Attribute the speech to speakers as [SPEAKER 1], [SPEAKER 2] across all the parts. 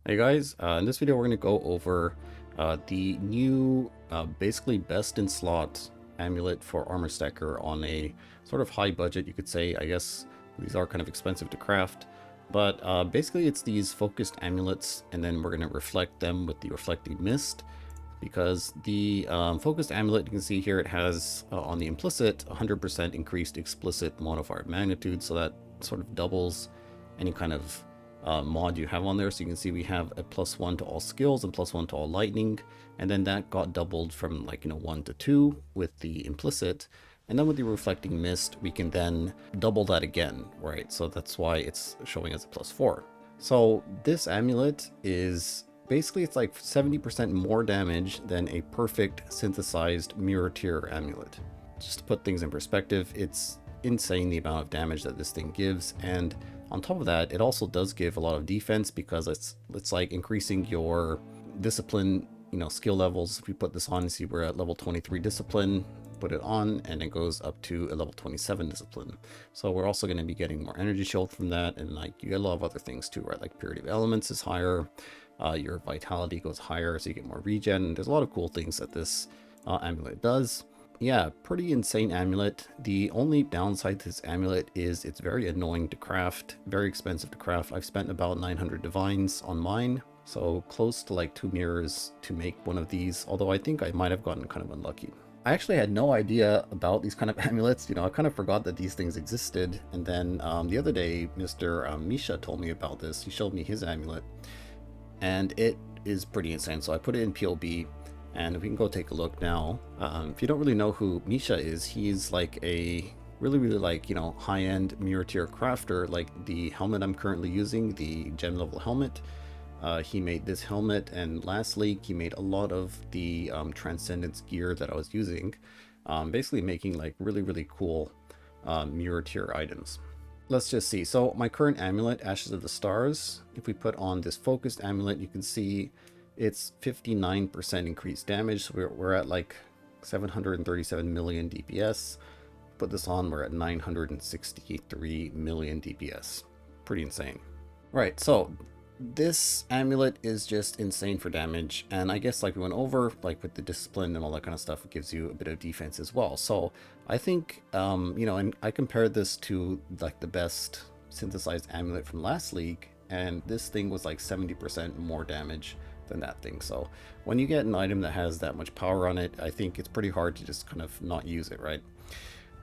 [SPEAKER 1] Hey guys, in this video we're going to go over the new basically best in slot amulet for Armor Stacker on a sort of high budget, you could say. I guess these are kind of expensive to craft, but basically it's these focused amulets, and then we're going to reflect them with the reflecting mist, because the focused amulet, you can see here, it has on the implicit 100% increased explicit modifier magnitude, so that sort of doubles any kind of mod you have on there. So you can see we have a +1 to all skills and +1 to all lightning, and then that got doubled from 1 to 2 with the implicit, and then with the reflecting mist we can then double that again, right? So that's why it's showing as a +4. So this amulet is basically, it's like 70% more damage than a perfect synthesized mirror tier amulet. Just to put things in perspective, it's insane the amount of damage that this thing gives, and on top of that, it also does give a lot of defense, because it's like increasing your discipline, skill levels. If we put this on, see we're at level 23 discipline, put it on, and it goes up to a level 27 discipline. So we're also going to be getting more energy shield from that, and you get a lot of other things too, right? Like purity of elements is higher, your vitality goes higher, so you get more regen. There's a lot of cool things that this amulet does. Yeah, pretty insane amulet. The only downside to this amulet is it's very annoying to craft, very expensive to craft. I've spent about 900 divines on mine, so close to 2 mirrors to make one of these, although I think I might have gotten kind of unlucky. I actually had no idea about these kind of amulets. I kind of forgot that these things existed, and then the other day Mr. Misha told me about this. He showed me his amulet, and it is pretty insane. So I put it in POB, and we can go take a look now. If you don't really know who Misha is, he's like a really high-end mirror tier crafter. Like the helmet I'm currently using, the gem level helmet, he made this helmet, and last league he made a lot of the Transcendence gear that I was using, basically making really cool mirror tier items. Let's just see. So my current amulet, Ashes of the Stars, if we put on this focused amulet, you can see it's 59% increased damage. So we're at 737 million DPS. Put this on, we're at 963 million DPS. Pretty insane. Right, so this amulet is just insane for damage, and I guess we went over, with the discipline and all that kind of stuff, it gives you a bit of defense as well. So I think, and I compared this to the best synthesized amulet from last league, and this thing was 70% more damage than that thing. So when you get an item that has that much power on it, I think it's pretty hard to just kind of not use it, right?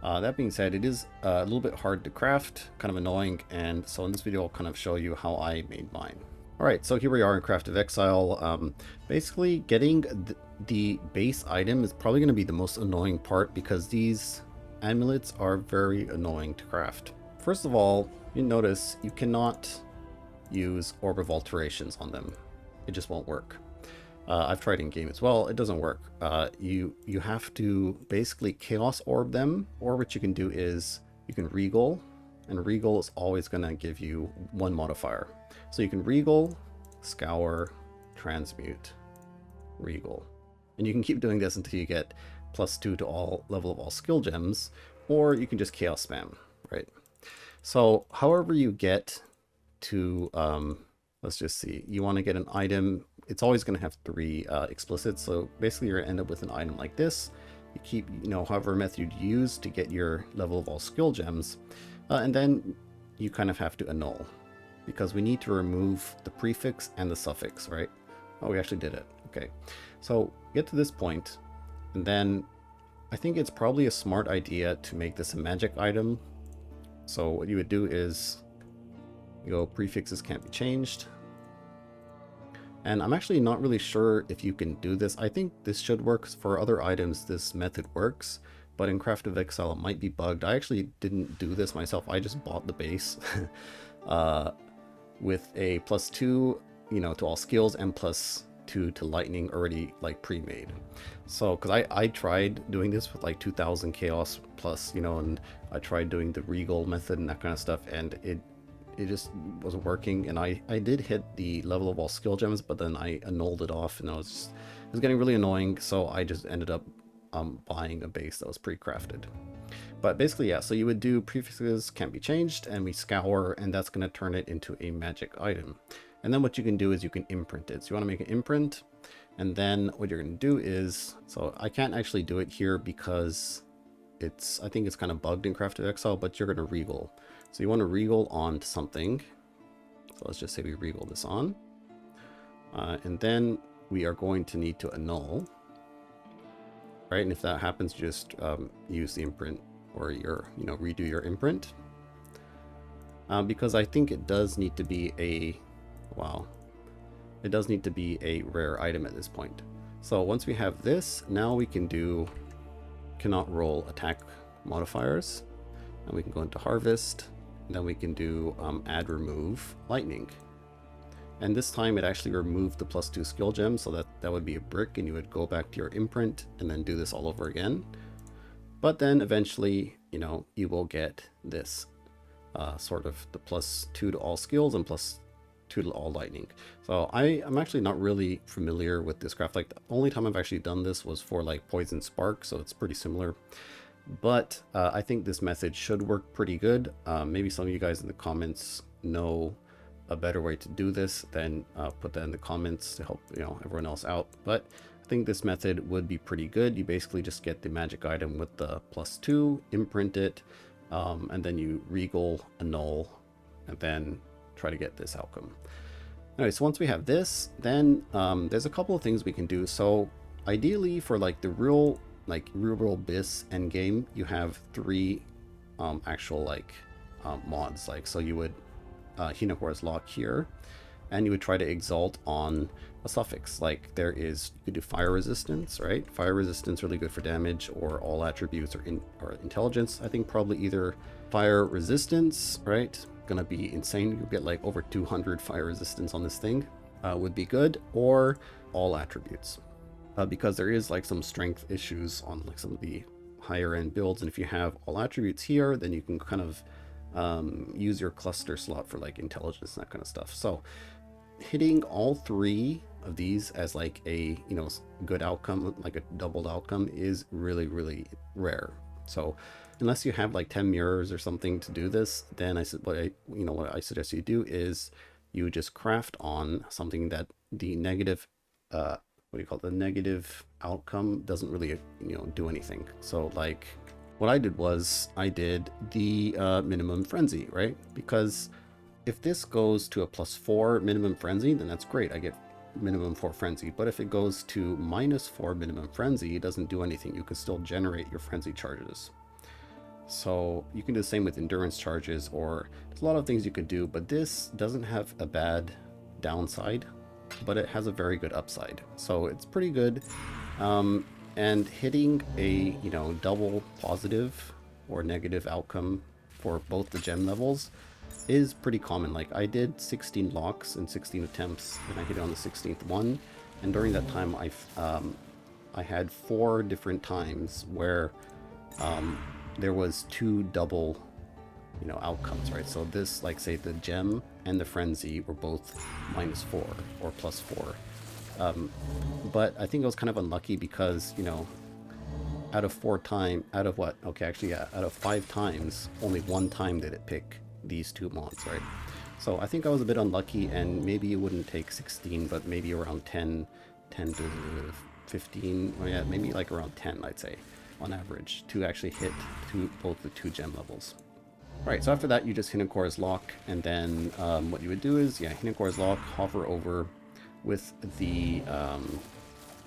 [SPEAKER 1] That being said, it is a little bit hard to craft, kind of annoying, and so in this video I'll kind of show you how I made mine. Alright, so here we are in Craft of Exile. Basically, getting the base item is probably going to be the most annoying part, because these amulets are very annoying to craft. First of all, you notice you cannot use Orb of Alterations on them. It just won't work. I've tried in game as well, it doesn't work. You have to basically Chaos Orb them, or what you can do is you can Regal, and Regal is always going to give you one modifier. So you can Regal, Scour, Transmute, Regal. And you can keep doing this until you get +2 to all level of all skill gems, or you can just Chaos Spam, right? So however you get to, let's just see, you want to get an item, it's always going to have 3 explicits. So basically you're going to end up with an item like this. You keep, however method you use to get your level of all skill gems, and then you kind of have to annul, because we need to remove the prefix and the suffix, right? Oh, we actually did it. Okay, so get to this point, and then I think it's probably a smart idea to make this a magic item. So what you would do is you go prefixes can't be changed, and I'm actually not really sure if you can do this. I think this should work for other items. This method works, but in Craft of Exile it might be bugged. I actually didn't do this myself. I just bought the base with a +2, to all skills, and +2 to lightning already pre-made. So because I tried doing this with 2000 chaos plus, and I tried doing the Regal method and that kind of stuff, and it just wasn't working. And I did hit the level of all skill gems, but then I annulled it off, and it was getting really annoying. So I just ended up buying a base that was pre-crafted. But basically, yeah, so you would do prefixes can't be changed, and we Scour, and that's going to turn it into a magic item. And then what you can do is you can imprint it. So you want to make an imprint, and then what you're going to do is, so I can't actually do it here because I think it's kind of bugged in Crafted Exile, but you're going to regal. So you want to regal on something. So let's just say we regal this on. And then we are going to need to annul. Right, and if that happens, just use the imprint or redo your imprint. Because I think it does need to be it does need to be a rare item at this point. So once we have this, now we can do cannot roll attack modifiers, and we can go into harvest, and then we can do add remove lightning. And this time it actually removed the +2 skill gem, so that would be a brick, and you would go back to your imprint and then do this all over again. But then eventually, you will get this sort of the +2 to all skills and +2 to all lightning. So I'm actually not really familiar with this craft. Like, the only time I've actually done this was for like Poison Spark, so it's pretty similar. But I think this method should work pretty good. Maybe some of you guys in the comments know a better way to do this, then put that in the comments to help everyone else out. But I think this method would be pretty good. You basically just get the magic item with the +2, imprint it, and then you regal, annul, and then try to get this outcome. Anyway, so once we have this, then there's a couple of things we can do. So ideally for like the real BIS endgame, you have 3 actual mods. Like, so you would Hinokora's Lock here, and you would try to exalt on a suffix. Like you could do fire resistance, right? Fire resistance really good for damage, or all attributes, or intelligence. I think probably either fire resistance, right? Gonna be insane. You get like over 200 fire resistance on this thing, would be good, or all attributes, because there is like some strength issues on like some of the higher end builds, and if you have all attributes here, then you can kind of use your cluster slot for like intelligence and that kind of stuff. So hitting all 3 of these as like a good outcome, like a doubled outcome, is really, really rare. So unless you have like 10 mirrors or something to do this, then what I suggest you do is you just craft on something that the negative the negative outcome doesn't really do anything. So like what I did was I did the minimum frenzy, right? Because if this goes to a +4 minimum frenzy, then that's great. I get minimum 4 frenzy. But if it goes to -4 minimum frenzy, it doesn't do anything. You can still generate your frenzy charges. So you can do the same with endurance charges, or there's a lot of things you could do, but this doesn't have a bad downside, but it has a very good upside. So it's pretty good. And hitting a double positive or negative outcome for both the gem levels is pretty common. Like I did 16 locks in 16 attempts, and I hit it on the 16th one. And during that time, I had 4 different times where there was 2 double outcomes, right? So this, like say the gem and the frenzy were both -4 or +4. But I think I was kind of unlucky because out of 5 times, only 1 time did it pick these 2 mods, right? So I think I was a bit unlucky, and maybe it wouldn't take 16, but maybe around 10 to 15, or yeah, maybe like around 10, I'd say, on average, to actually hit both the 2 gem levels. Right, so after that, you just Hinokora's Lock, and then what you would do is, Hinokora's Lock, hover over with the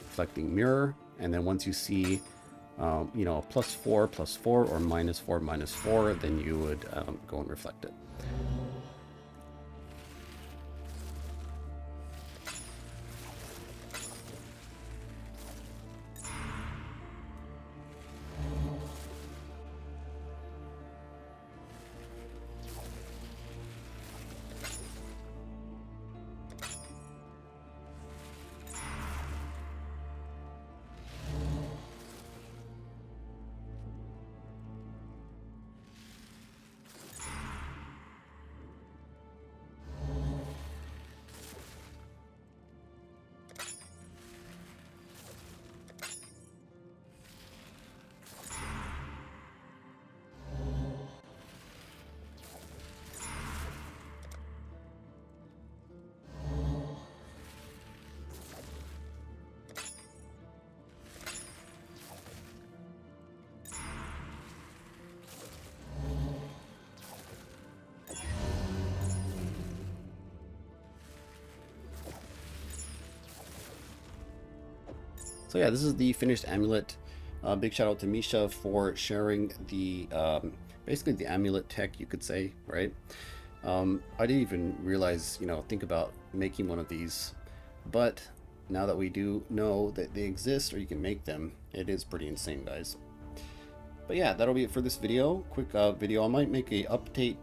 [SPEAKER 1] reflecting mirror, and then once you see a +4 +4 or -4 -4, then you would go and reflect it. So yeah, this is the finished amulet. Big shout out to Misha for sharing the basically the amulet tech, you could say, right? I didn't even realize, think about making one of these, but now that we do know that they exist or you can make them, it is pretty insane, guys. But yeah, that'll be it for this video. Quick video. I might make a update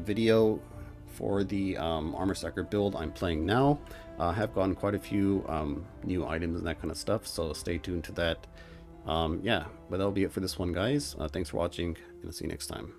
[SPEAKER 1] video for the Armor Stacker build I'm playing now. I have gotten quite a few new items and that kind of stuff, so stay tuned to that. Yeah, but that'll be it for this one, guys. Thanks for watching, and I'll see you next time.